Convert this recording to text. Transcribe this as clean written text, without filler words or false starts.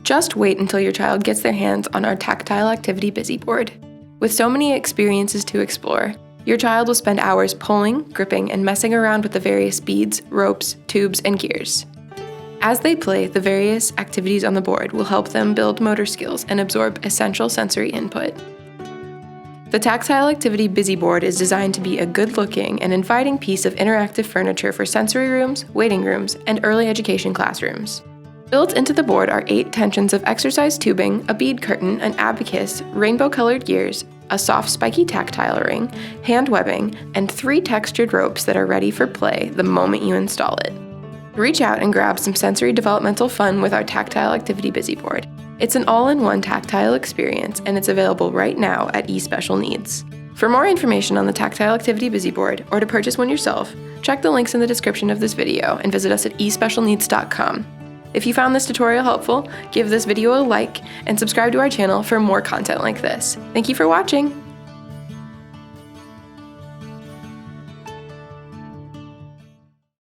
Just wait until your child gets their hands on our Tactile Activity Busy Board. With so many experiences to explore, your child will spend hours pulling, gripping, and messing around with the various beads, ropes, tubes, and gears. As they play, the various activities on the board will help them build motor skills and absorb essential sensory input. The Tactile Activity Busy Board is designed to be a good-looking and inviting piece of interactive furniture for sensory rooms, waiting rooms, and early education classrooms. Built into the board are 8 tensions of exercise tubing, a bead curtain, an abacus, rainbow-colored gears, a soft spiky tactile ring, hand webbing, and 3 textured ropes that are ready for play the moment you install it. Reach out and grab some sensory developmental fun with our Tactile Activity Busy Board. It's an all-in-one tactile experience, and it's available right now at eSpecial Needs. For more information on the Tactile Activity Busy Board, or to purchase one yourself, check the links in the description of this video and visit us at eSpecialNeeds.com. If you found this tutorial helpful, give this video a like and subscribe to our channel for more content like this. Thank you for watching!